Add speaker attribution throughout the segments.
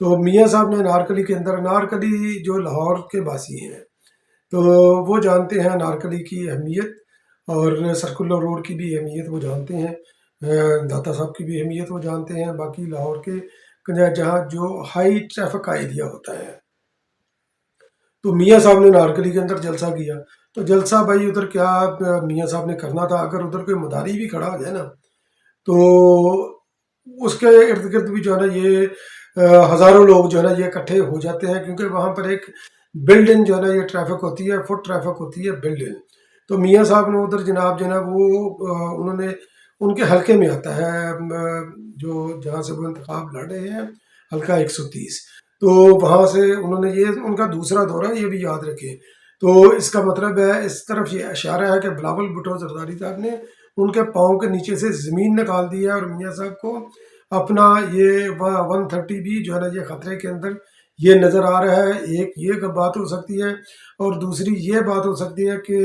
Speaker 1: تو میاں صاحب نے انارکلی کے اندر، انارکلی جو لاہور کے باسی ہیں تو وہ جانتے ہیں انارکلی کی اہمیت، اور سرکلر روڈ کی بھی اہمیت وہ جانتے ہیں، داتا صاحب کی بھی اہمیت وہ جانتے ہیں، باقی لاہور کے جہاں جو ہائی ٹریفک کا ایریا ہوتا ہے۔ تو میاں صاحب نے نارکلی کے اندر جلسہ کیا، تو جلسہ بھائی ادھر کیا میاں صاحب نے کرنا تھا، اگر ادھر کوئی مداری بھی کھڑا ہو جائے نا تو اس کے ارد گرد بھی جو ہے نا یہ ہزاروں لوگ جو ہے نا یہ اکٹھے ہو جاتے ہیں، کیونکہ وہاں پر ایک بلڈنگ جو ہے نا یہ ٹریفک ہوتی ہے، فٹ ٹریفک ہوتی ہے بلڈنگ۔ تو میاں صاحب نے ادھر جناب جو ہے نا وہ انہوں نے ان کے حلقے میں آتا ہے جو جہاں سے وہ انتخاب لڑ رہے ہیں، حلقہ 130، تو وہاں سے انہوں نے یہ ان کا دوسرا دورہ، یہ بھی یاد رکھیں۔ تو اس کا مطلب ہے، اس طرف یہ اشارہ ہے کہ بلاول بھٹو زرداری صاحب نے ان کے پاؤں کے نیچے سے زمین نکال دی ہے، اور میاں صاحب کو اپنا یہ 130 بھی جو ہے نا یہ خطرے کے اندر یہ نظر آ رہا ہے۔ ایک یہ بات ہو سکتی ہے، اور دوسری یہ بات ہو سکتی ہے کہ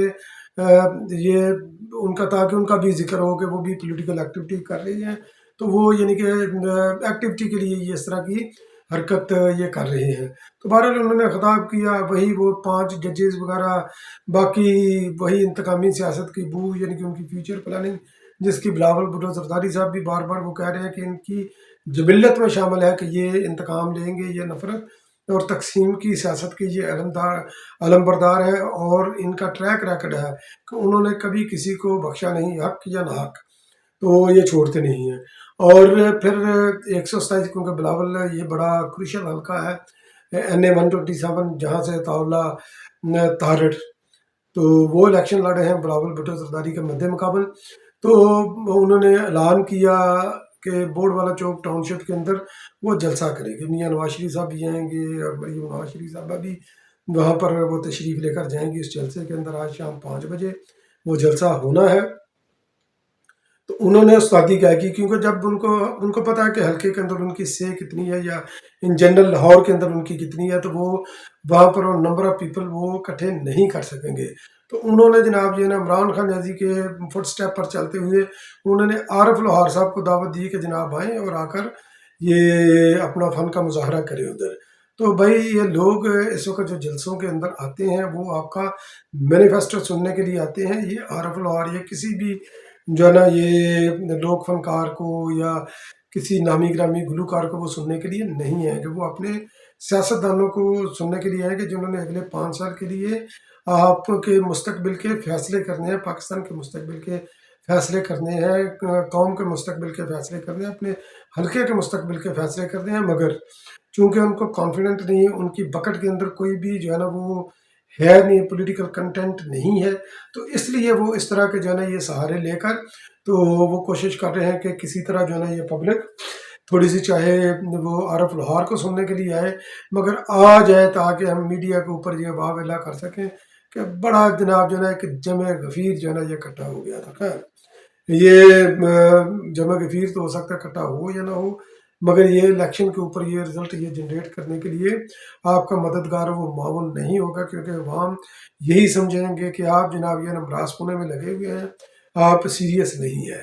Speaker 1: یہ ان کا، تاکہ ان کا بھی ذکر ہو کہ وہ بھی پولیٹیکل ایکٹیویٹی کر رہی ہیں، تو وہ یعنی کہ ایکٹیویٹی کے لیے یہ اس طرح کی حرکت یہ کر رہے ہیں۔ تو بہرحال انہوں نے خطاب کیا، وہی وہ 5 ججز وغیرہ، باقی وہی انتقامی سیاست کی بو، یعنی کہ ان کی فیوچر پلاننگ، جس کی بلاول بھٹو زرداری صاحب بھی بار بار وہ کہہ رہے ہیں کہ ان کی جبلت میں شامل ہے کہ یہ انتقام لیں گے، یہ نفرت اور تقسیم کی سیاست کے یہ علم بردار ہے، اور ان کا ٹریک ریکڈ ہے کہ انہوں نے کبھی کسی کو بخشا نہیں، حق یا نہ حق، تو یہ چھوڑتے نہیں ہیں۔ اور پھر 127، کیونکہ بلاول یہ بڑا کروشل حلقہ ہے، NA 127 جہاں سے طارٹ، تو وہ الیکشن لڑے ہیں بلاول بھٹو زرداری کے مد مقابل۔ تو انہوں نے اعلان کیا کہ بورڈ والا چوک ٹاؤن شپ کے اندر وہ جلسہ کرے گے، میاں نواز شریف صاحب بھی آئیں گے، اور مریم نواز شریف صاحبہ بھی وہاں پر وہ تشریف لے کر جائیں گے اس جلسے کے اندر۔ آج شام 5 بجے وہ جلسہ ہونا ہے۔ تو انہوں نے استادی کیا کی، کیونکہ جب ان کو پتا ہے کہ حلقے کے اندر ان کی سے کتنی ہے، یا ان جنرل لاہور کے اندر ان کی کتنی ہے، تو وہ وہاں پر نمبر آف پیپل وہ اکٹھے نہیں کر سکیں گے۔ تو انہوں نے جناب یہ نا عمران خان نیازی کے فٹ سٹیپ پر چلتے ہوئے انہوں نے عارف لوہار صاحب کو دعوت دی کہ جناب آئیں اور آ کر یہ اپنا فن کا مظاہرہ کریں ادھر۔ تو بھائی یہ لوگ اس وقت جو جلسوں کے اندر آتے ہیں وہ آپ کا مینیفیسٹو سننے کے لیے آتے ہیں۔ یہ عارف لوہار یا کسی بھی جو ہے نا یہ لوک فنکار کو یا کسی نامی گرامی گلوکار کو وہ سننے کے لیے نہیں ہے، کہ وہ اپنے سیاستدانوں کو سننے کے لیے ہیں، کہ جنہوں نے اگلے 5 سال کے لیے آپ کے مستقبل کے فیصلے کرنے ہیں، پاکستان کے مستقبل کے فیصلے کرنے ہیں، قوم کے مستقبل کے فیصلے کرنے ہیں، اپنے حلقے کے مستقبل کے فیصلے کرنے ہیں، مگر چونکہ ان کو کانفیڈنٹ نہیں ہے، ان کی بکٹ کے اندر کوئی بھی جو ہے نا وہ ہے نہیں، پولیٹیکل کنٹینٹ نہیں ہے، تو اس لیے وہ اس طرح کے جو ہے نا یہ سہارے لے کر تو وہ کوشش کر رہے ہیں کہ کسی طرح جو ہے نا یہ پبلک تھوڑی سی چاہے وہ عارف لوہار کو سننے کے لیے آئے، مگر آ جائے تاکہ ہم میڈیا کے اوپر یہ واہ ویلا کر سکیں کہ بڑا جناب جو ہے نا ایک جمع غفیر جو ہے نا یہ اکٹھا ہو گیا تھا۔ خیر یہ جمع غفیر تو ہو سکتا ہے اکٹھا ہو یا نہ ہو، مگر یہ الیکشن کے اوپر یہ رزلٹ یہ جنریٹ کرنے کے لیے آپ کا مددگار وہ معاون نہیں ہوگا، کیونکہ عوام یہی سمجھیں گے کہ آپ جناب یہ نمراز پونے میں لگے ہوئے ہیں، آپ سیریس نہیں ہے۔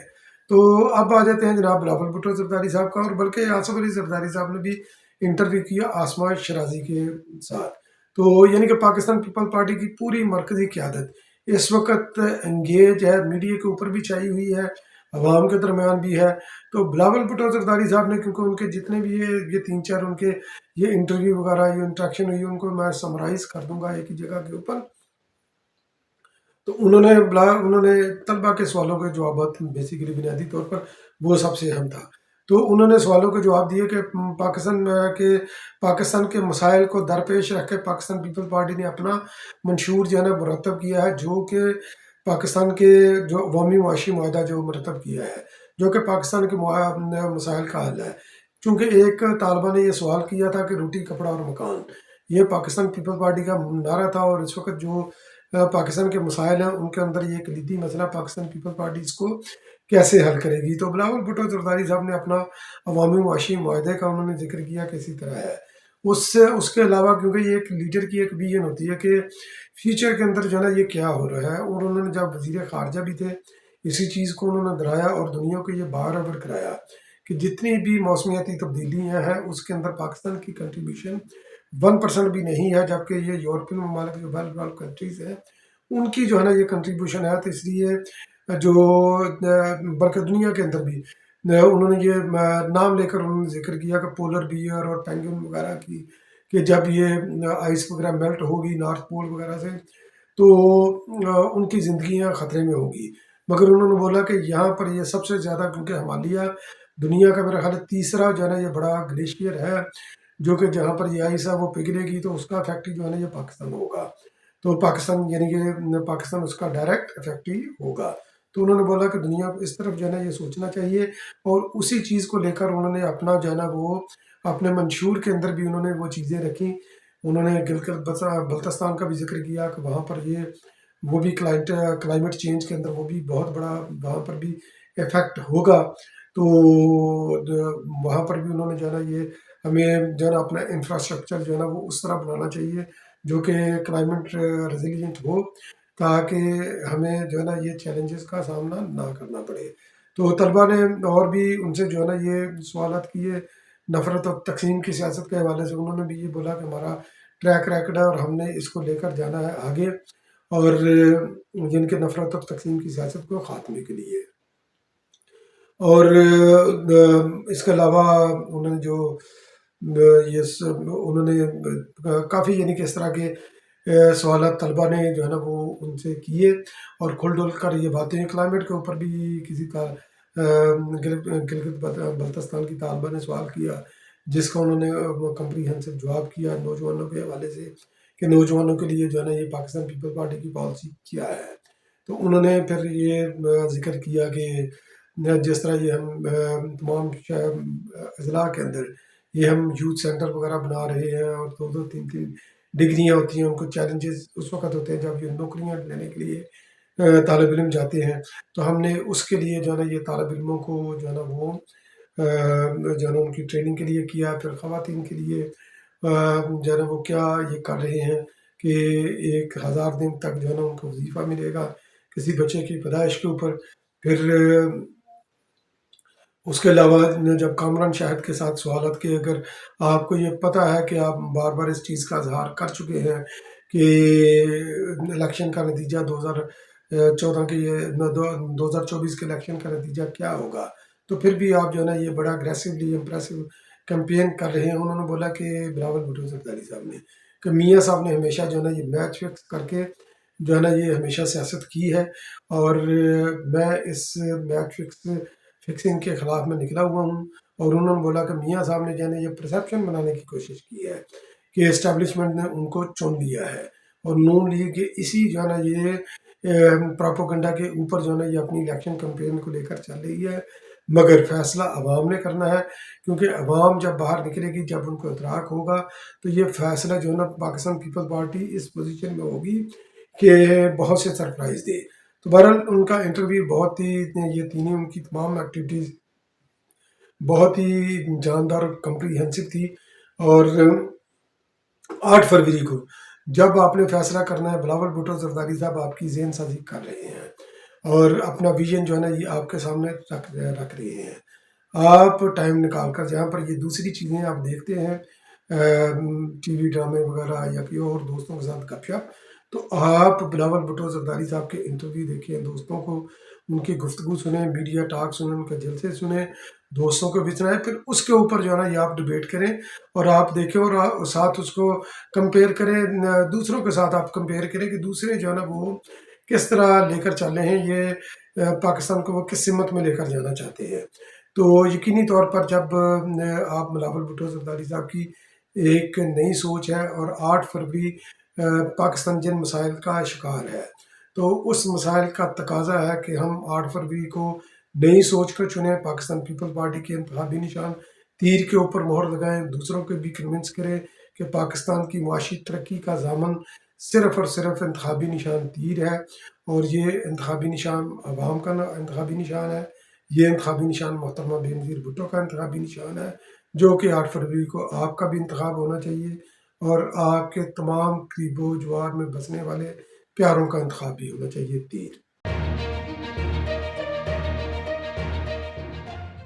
Speaker 1: تو اب آ جاتے ہیں جناب بلاول بھٹو زرداری صاحب کا، اور بلکہ آصف علی زرداری صاحب نے بھی انٹرویو کیا آسمہ شرازی کے ساتھ۔ تو یعنی کہ پاکستان پیپل پارٹی کی پوری مرکزی قیادت اس وقت انگیج ہے، میڈیا کے اوپر بھی چھائی ہوئی ہے، عوام کے درمیان بھی ہے۔ تو بلاول بھٹو زرداری صاحب نے، کیونکہ ان کے جتنے بھی یہ 3-4 ان کے یہ انٹرویو وغیرہ یہ انٹریکشن ہوئی، ان کو میں سمرائز کر دوں گا ایک ہی جگہ کے اوپر۔ تو انہوں نے طلبہ کے سوالوں کے جوابات بیسیکلی بنیادی طور پر وہ سب سے اہم تھا۔ تو انہوں نے سوالوں کے جواب دیے کہ پاکستان کے مسائل کو درپیش رکھ کے پاکستان پیپل پارٹی نے اپنا منشور جو ہے نا مرتب کیا ہے، جو کہ پاکستان کے جو عوامی معاشی معاہدہ جو مرتب کیا ہے، جو کہ پاکستان کے مسائل کا حل ہے۔ چونکہ ایک طالبہ نے یہ سوال کیا تھا کہ روٹی کپڑا اور مکان، یہ پاکستان پیپل پارٹی کا نعرہ تھا، اور اس وقت جو پاکستان کے مسائل ہیں ان کے اندر یہ کلیدی مسئلہ پاکستان پیپل پارٹی اس کو کیسے حل کرے گی۔ تو بلاول بھٹو زرداری صاحب نے اپنا عوامی معاشی معاہدے کا انہوں نے ذکر کیا کہ اسی طرح ہے۔ اس کے علاوہ کیونکہ یہ ایک لیڈر کی ایک ویژن ہوتی ہے کہ فیوچر کے اندر جو ہے نا یہ کیا ہو رہا ہے، اور انہوں نے جب وزیر خارجہ بھی تھے اسی چیز کو انہوں نے دہرایا اور دنیا کو یہ بار بار کرایا کہ جتنی بھی موسمیاتی تبدیلیاں ہیں اس کے اندر پاکستان کی کنٹریبیوشن 1% بھی نہیں ہے، جبکہ یہ یورپین ممالک جو ویل ڈیولپڈ کنٹریز ہیں ان کی جو ہے نا یہ کنٹریبیوشن ہے، تو اس لیے جو بلکہ دنیا کے اندر بھی انہوں نے یہ نام لے کر انہوں نے ذکر کیا کہ پولر بیئر اور پینگوئن وغیرہ کی، کہ جب یہ آئس وغیرہ میلٹ ہوگی نارتھ پول وغیرہ سے تو ان کی زندگیاں خطرے میں ہوں گی۔ مگر انہوں نے بولا کہ یہاں پر یہ سب سے زیادہ، کیونکہ ہمالیہ دنیا کا میرا خیال ہے تیسرا جو ہے نا یہ بڑا گلیشیئر ہے، جو کہ جہاں پر یہ آئس ہے وہ پگھلے گی تو اس کا افیکٹ جو ہے نا یہ پاکستان ہوگا، تو پاکستان یعنی کہ پاکستان اس کا ڈائریکٹ افیکٹ ہی ہوگا۔ تو انہوں نے بولا کہ دنیا کو اس طرف جو ہے نا یہ سوچنا چاہیے، اور اسی چیز کو لے کر انہوں نے اپنا جو ہے نا وہ اپنے منشور کے اندر بھی انہوں نے وہ چیزیں رکھی۔ انہوں نے گلگت بلتستان کا بھی ذکر کیا کہ وہاں پر یہ وہ بھی کلائمیٹ چینج کے اندر وہ بھی بہت بڑا وہاں پر بھی افیکٹ ہوگا، تو وہاں پر بھی انہوں نے جو ہے نا یہ ہمیں جو ہے نا اپنا انفراسٹرکچر جو ہے نا وہ اس طرح بنانا چاہیے جو کہ کلائمیٹ ریزیلینٹ ہو، تاکہ ہمیں جو ہے نا یہ چیلنجز کا سامنا نہ کرنا پڑے۔ تو طلبہ نے اور بھی ان سے جو ہے نا یہ سوالات کیے نفرت اور تقسیم کی سیاست کے حوالے سے۔ انہوں نے بھی یہ بولا کہ ہمارا ٹریک ریکڈ ہے اور ہم نے اس کو لے کر جانا ہے آگے، اور جن کے نفرت اور تقسیم کی سیاست کو خاتمے کے لیے۔ اور اس کے علاوہ انہوں نے جو انہوں نے کافی یعنی کہ اس طرح کے سوالات طلبہ نے جو ہے نا وہ ان سے کیے، اور کھل ڈل کر یہ باتیں کلائمیٹ کے اوپر بھی کسی کا گلگت بلتستان کی طالبہ نے سوال کیا، جس کا انہوں نے کمپریہنسو جواب کیا نوجوانوں کے حوالے سے، کہ نوجوانوں کے لیے جو ہے نا یہ پاکستان پیپل پارٹی کی پالیسی کیا ہے۔ تو انہوں نے پھر یہ ذکر کیا کہ جس طرح یہ ہم تمام اضلاع کے اندر یہ ہم یوتھ سینٹر وغیرہ بنا رہے ہیں، اور 2-2 3-3 ڈگریاں ہوتی ہیں، ان کو چیلنجز اس وقت ہوتے ہیں جب یہ نوکریاں لینے کے لیے طالب علم جاتے ہیں، تو ہم نے اس کے لیے جو ہے نا یہ طالب علموں کو جو ہے نا وہ جو ہے نا ان کی ٹریننگ کے لیے کیا۔ پھر خواتین کے لیے جو ہے نا وہ کیا یہ کر رہے ہیں کہ 1000 دن تک جو ہے نا ان کو وظیفہ ملے گا کسی بچے کی پیدائش کے اوپر۔ پھر اس کے علاوہ جب کامران شاہد کے ساتھ سوالات کے، اگر آپ کو یہ پتہ ہے کہ آپ بار بار اس چیز کا اظہار کر چکے ہیں کہ الیکشن کا نتیجہ 2014 کے 2024 کے الیکشن کا نتیجہ کیا ہوگا، تو پھر بھی آپ جو ہے نا یہ بڑا اگریسولی امپریسو کیمپین کر رہے ہیں۔ انہوں نے بولا کہ بلاول بھٹو زرداری صاحب نے کہ میاں صاحب نے ہمیشہ جو ہے نا یہ میچ فکس کر کے جو ہے نا یہ ہمیشہ سیاست کی ہے، اور میں اس میچ فکسنگ کے خلاف میں نکلا ہوا ہوں۔ اور انہوں نے بولا کہ میاں صاحب نے جو ہے نا یہ پرسیپشن بنانے کی کوشش کی ہے کہ اسٹیبلشمنٹ نے ان کو چن لیا ہے، اور نون لیگ کے اسی جو ہے نا یہ پراپوگنڈا کے اوپر جو ہے نا یہ اپنی الیکشن کمپین کو لے کر چل رہی ہے، مگر فیصلہ عوام نے کرنا ہے، کیونکہ عوام جب باہر نکلے گی، جب ان کو ادراک ہوگا، تو یہ فیصلہ جو ہے نا پاکستان پیپل پارٹی اس پوزیشن میں ہوگی کہ بہت سے سرپرائز دے۔ تو بہرحال ان کا انٹرویو بہت ہی یہ تینوں ان کی تمام ایکٹیویٹیز بہت ہی جاندار اور کمپریہنسو تھی۔ اور 8 فروری کو جب آپ نے فیصلہ کرنا ہے، بلاول بھٹو زرداری صاحب آپ کی ذہن سازی کر رہے ہیں اور اپنا ویژن جو ہے نا یہ آپ کے سامنے رکھ رہے ہیں۔ آپ ٹائم نکال کر جہاں پر یہ دوسری چیزیں آپ دیکھتے ہیں ٹی وی ڈرامے وغیرہ یا کوئی اور دوستوں کے ساتھ گپ شپ، تو آپ بلاول بھٹو زرداری صاحب کے انٹرویو دیکھیں، دوستوں کو ان کی گفتگو سنیں، میڈیا ٹاک سنیں، ان کے جلسے سنیں، دوستوں کو بھی سنائیں، پھر اس کے اوپر جو ہے نا یہ آپ ڈیبیٹ کریں اور آپ دیکھیں، اور ساتھ اس کو کمپیئر کریں، دوسروں کے ساتھ آپ کمپیئر کریں کہ دوسرے جو ہے نا وہ کس طرح لے کر چل رہے ہیں، یہ پاکستان کو وہ کس سمت میں لے کر جانا چاہتے ہیں۔ تو یقینی طور پر جب آپ بلاول بھٹو زرداری صاحب کی ایک نئی سوچ ہے، اور 8 فروری پاکستان جن مسائل کا شکار ہے، تو اس مسائل کا تقاضا ہے کہ ہم 8 فروری کو نئی سوچ کر چنیں، پاکستان پیپل پارٹی کے انتخابی نشان تیر کے اوپر مہر لگائیں، دوسروں کو بھی کنونس کریں کہ پاکستان کی معاشی ترقی کا ضامن صرف اور صرف انتخابی نشان تیر ہے، اور یہ انتخابی نشان عوام کا انتخابی نشان ہے، یہ انتخابی نشان محترمہ بینظیر بھٹو کا انتخابی نشان ہے، جو کہ 8 فروری کو آپ کا بھی انتخاب ہونا چاہیے، اور آپ کے تمام قریب و جوار میں بسنے والے پیاروں کا انتخاب بھی ہونا چاہیے، تیر۔